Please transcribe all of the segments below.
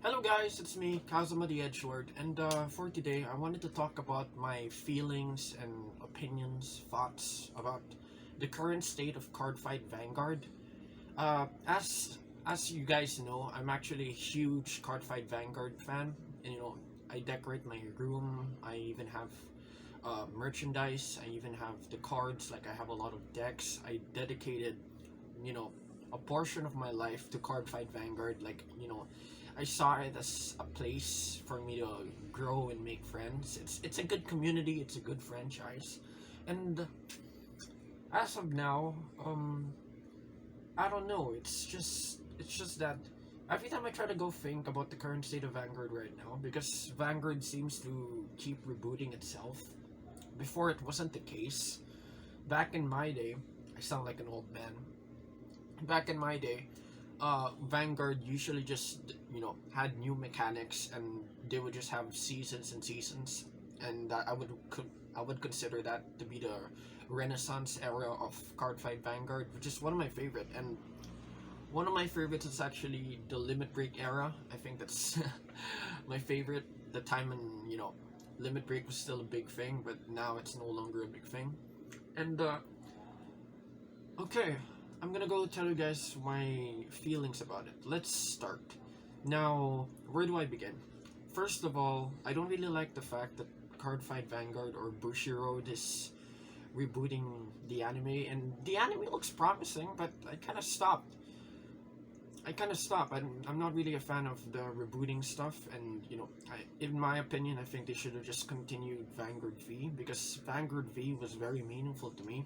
Hello guys, it's me, Kazuma the Edgelord, and for today I wanted to talk about my feelings and opinions, thoughts about the current state of Cardfight Vanguard. As you guys know, I'm actually a huge Cardfight Vanguard fan, and I decorate my room. I even have merchandise. I even have the cards. Like I have a lot of decks. I dedicated, you know, a portion of my life to Cardfight Vanguard. I saw it as a place for me to grow and make friends. It's a good community. It's a good franchise, and as of now, I don't know. It's just that every time I try to go think about the current state of Vanguard right now, because Vanguard seems to keep rebooting itself. Before it wasn't the case. Back in my day, I sound like an old man. Back in my day, Vanguard usually just had new mechanics, and they would just have seasons and seasons, and I would consider that to be the Renaissance era of Cardfight Vanguard, which is one of my favorite. And one of my favorites is actually the Limit Break era. I think that's my favorite. The time when Limit Break was still a big thing, but now it's no longer a big thing. And okay, I'm gonna go tell you guys my feelings about it. Let's start. Now, where do I begin? First of all, I don't really like the fact that Cardfight Vanguard or Bushiroad is rebooting the anime, and the anime looks promising, but I kind of stopped. I'm not really a fan of the rebooting stuff, and in my opinion, I think they should have just continued Vanguard V, because Vanguard V was very meaningful to me.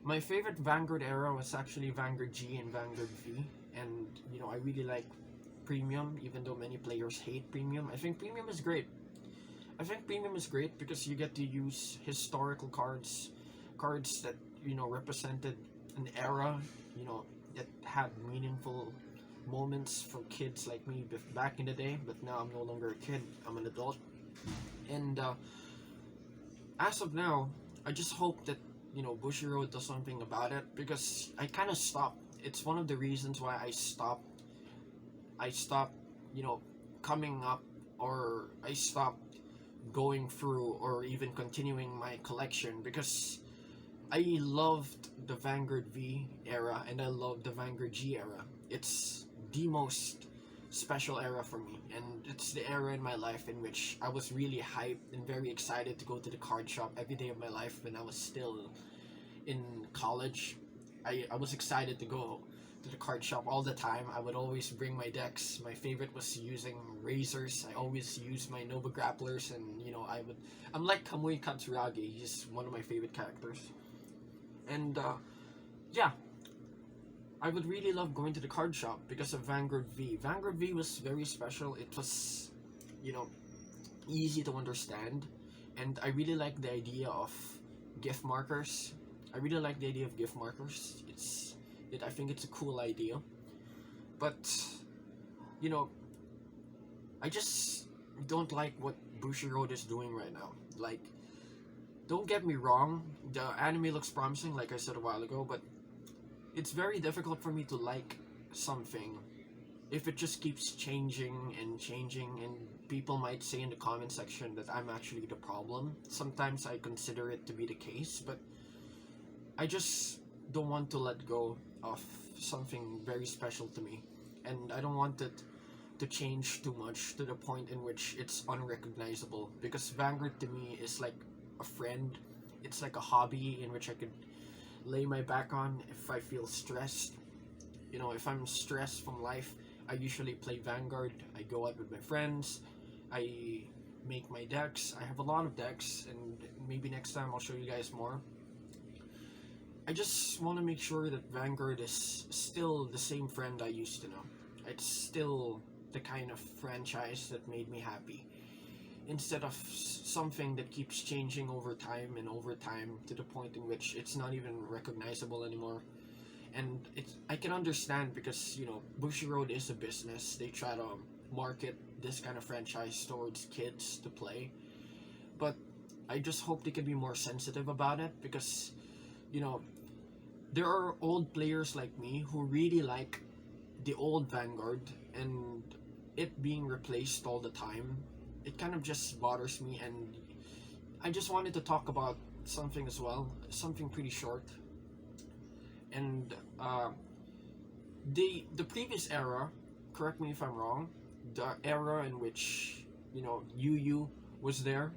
My favorite Vanguard era was actually Vanguard G and Vanguard V, and I really like Premium, even though many players hate Premium. I think Premium is great. I think Premium is great because you get to use historical cards, cards that represented an era, that had meaningful moments for kids like me back in the day. But now I'm no longer a kid; I'm an adult, and as of now, I just hope that Bushiroad does something about it, because I kind of stopped. It's one of the reasons why I stopped, coming up, or I stopped going through or even continuing my collection, because I loved the Vanguard V era and I loved the Vanguard G era. It's the most special era for me, and it's the era in my life in which I was really hyped and very excited to go to the card shop every day of my life when I was still in college. I was excited to go to the card shop all the time. I would always bring my decks. My favorite was using razors. I always used my Nova Grapplers, and I'm like Kamui Katsuragi. He's one of my favorite characters. And yeah, I would really love going to the card shop because of Vanguard V. Vanguard V was very special. It was, you know, easy to understand, and I really like the idea of gift markers. I really like the idea of gift markers. I think it's a cool idea, but you know, I just don't like what Bushiroad is doing right now. Like, don't get me wrong, the anime looks promising, like I said a while ago, but it's very difficult for me to like something if it just keeps changing and changing, and people might say in the comment section that I'm actually the problem. Sometimes I consider it to be the case, but I just don't want to let go of something very special to me, and I don't want it to change too much to the point in which it's unrecognizable, because Vanguard to me is like a friend. It's like a hobby in which I could lay my back on if I feel stressed. If I'm stressed from life, I usually play Vanguard. I go out with my friends. I make my decks. I have a lot of decks, and maybe next time I'll show you guys more. I just want to make sure that Vanguard is still the same friend I used to know. It's still the kind of franchise that made me happy, instead of something that keeps changing over time and over time to the point in which it's not even recognizable anymore. And I can understand, because Bushiroad is a business. They try to market this kind of franchise towards kids to play, but I just hope they can be more sensitive about it, because there are old players like me who really like the old Vanguard, and it being replaced all the time, it kind of just bothers me. And I just wanted to talk about something as well, something pretty short. And the previous era, correct me if I'm wrong, the era in which Yu was there,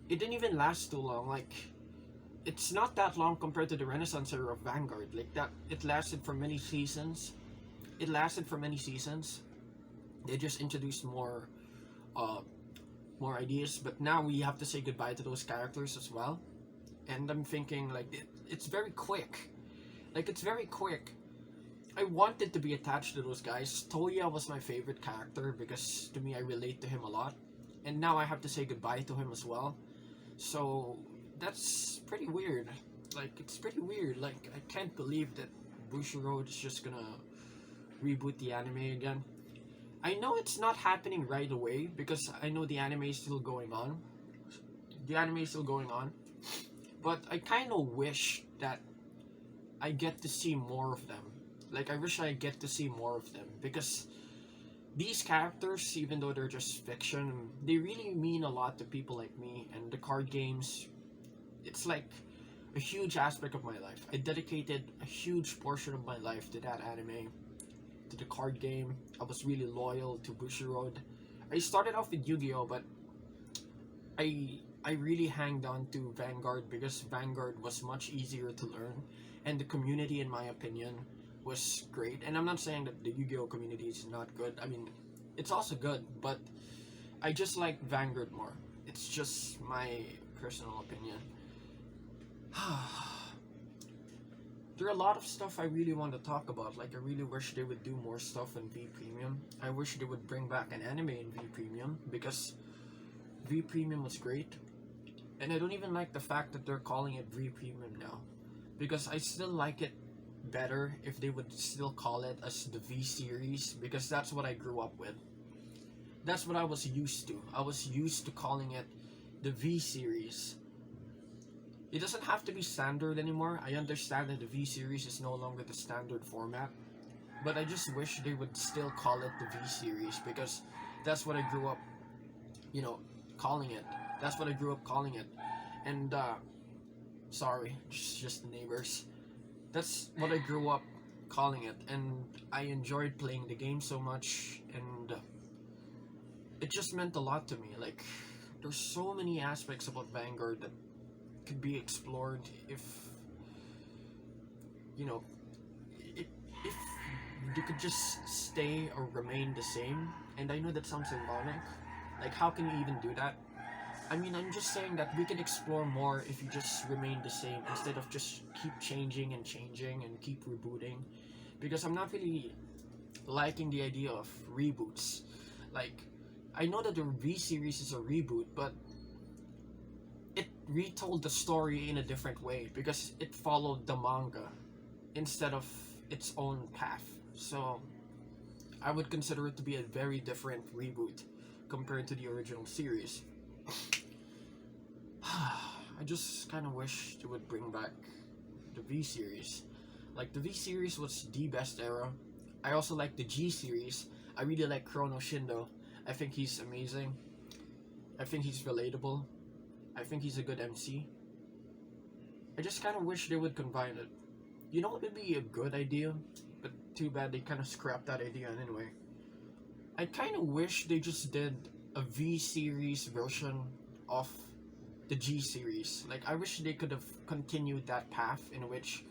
it didn't even last too long. Like, it's not that long compared to the Renaissance era of Vanguard. Like that, it lasted for many seasons. It lasted for many seasons. They just introduced uh, more ideas, but now we have to say goodbye to those characters as well. And I'm thinking like it's very quick. Like it's very quick. I wanted to be attached to those guys. Toya was my favorite character because to me I relate to him a lot. And now I have to say goodbye to him as well. So that's pretty weird. Like it's pretty weird. Like I can't believe that Bushiroad is just gonna reboot the anime again. I know it's not happening right away because I know the anime is still going on. The anime is still going on. But I kind of wish that I get to see more of them. Like, I wish I get to see more of them. Because these characters, even though they're just fiction, they really mean a lot to people like me. And the card games, it's like a huge aspect of my life. I dedicated a huge portion of my life to that anime, to the card game. I was really loyal to Bushiroad. I started off with Yu-Gi-Oh, but I really hanged on to Vanguard because Vanguard was much easier to learn, and the community, in my opinion, was great. And I'm not saying that the Yu-Gi-Oh community is not good. I mean, it's also good, but I just like Vanguard more. It's just my personal opinion. There are a lot of stuff I really want to talk about. Like, I really wish they would do more stuff in V Premium. I wish they would bring back an anime in V Premium because V Premium was great. And I don't even like the fact that they're calling it V Premium now, because I still like it better if they would still call it as the V Series, because that's what I grew up with. That's what I was used to. I was used to calling it the V Series. It doesn't have to be standard anymore. I understand that the V Series is no longer the standard format, but I just wish they would still call it the V Series because that's what I grew up, calling it. That's what I grew up calling it. And, sorry, just the neighbors. That's what I grew up calling it, and I enjoyed playing the game so much, and it just meant a lot to me. Like, there's so many aspects about Vanguard that could be explored if if you could just stay or remain the same. And I know that sounds ironic. Like, how can you even do that? I mean, I'm just saying that we can explore more if you just remain the same instead of just keep changing and keep rebooting. Because I'm not really liking the idea of reboots. Like, I know that the V series is a reboot, but it retold the story in a different way because it followed the manga instead of its own path. So I would consider it to be a very different reboot compared to the original series. I just kind of wish they would bring back the V series. Like, the V series was the best era. I also like the G series. I really like Chrono Shindo. I think he's amazing. I think he's relatable. I think he's a good MC. I just kind of wish they would combine it. You know what would be a good idea? But too bad they kind of scrapped that idea anyway. I kind of wish they just did a V series version of the G series. Like, I wish they could have continued that path in which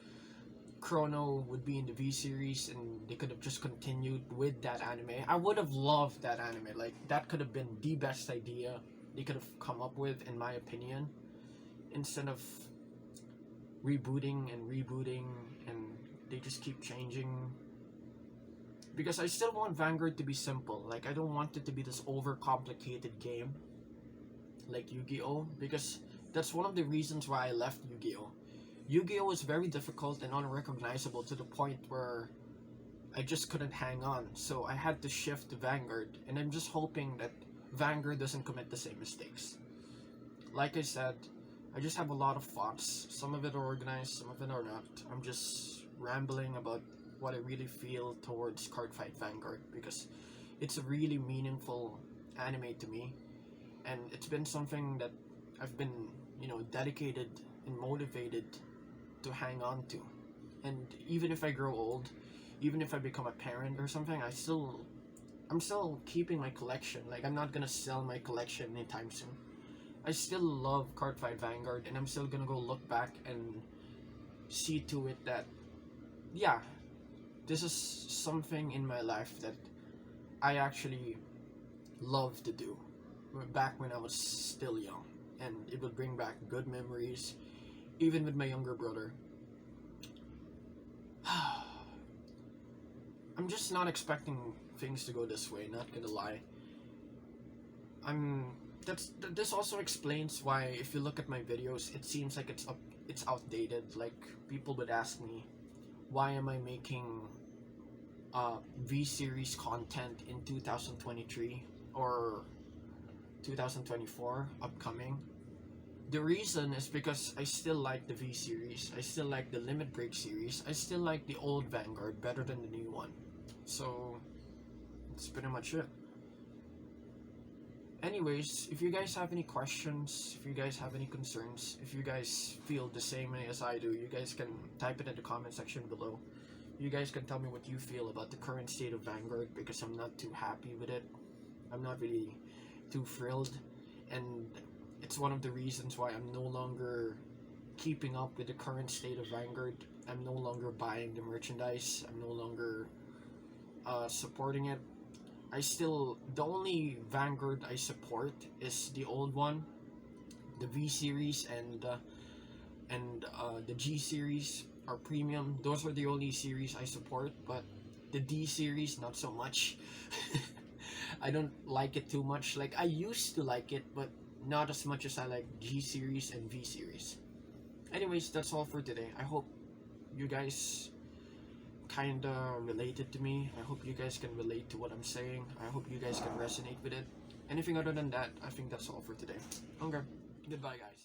Chrono would be in the V series and they could have just continued with that anime. I would have loved that anime. Like, that could have been the best idea they could have come up with, in my opinion, instead of rebooting and they just keep changing. Because I still want Vanguard to be simple. Like, I don't want it to be this overcomplicated game like Yu-Gi-Oh, because that's one of the reasons why I left Yu-Gi-Oh. Yu-Gi-Oh was very difficult and unrecognizable to the point where I just couldn't hang on, so I had to shift to Vanguard, and I'm just hoping that Vanguard doesn't commit the same mistakes. Like I said, I just have a lot of thoughts. Some of it are organized, some of it are not. I'm just rambling about what I really feel towards Cardfight Vanguard, because it's a really meaningful anime to me, and it's been something that I've been, dedicated and motivated to hang on to. And even if I grow old, even if I become a parent or something, I'm still keeping my collection. Like, I'm not gonna sell my collection anytime soon. I still love Cardfight Vanguard, and I'm still gonna go look back and see to it that, yeah, this is something in my life that I actually love to do back when I was still young, and it would bring back good memories, even with my younger brother. I'm just not expecting things to go this way, not gonna lie. This also explains why, if you look at my videos, it seems like it's outdated. Like, people would ask me, why am I making V series content in 2023 or 2024 upcoming? The reason is because I still like the V series, I still like the Limit Break series, I still like the old Vanguard better than the new one. So that's pretty much it. Anyways, if you guys have any questions, if you guys have any concerns, if you guys feel the same way as I do, you guys can type it in the comment section below. You guys can tell me what you feel about the current state of Vanguard, because I'm not too happy with it. I'm not really too thrilled, and it's one of the reasons why I'm no longer keeping up with the current state of Vanguard. I'm no longer buying the merchandise. I'm no longer supporting it. The only Vanguard I support is the old one, the V series, and the G series are premium. Those are the only series I support, but the D series, not so much. I don't like it too much. Like, I used to like it, but not as much as I like G series and V series. Anyways, that's all for today. I hope you guys kinda related to me. I hope you guys can relate to what I'm saying. I hope you guys can resonate with it. Anything other than that, I think that's all for today. Okay, goodbye guys.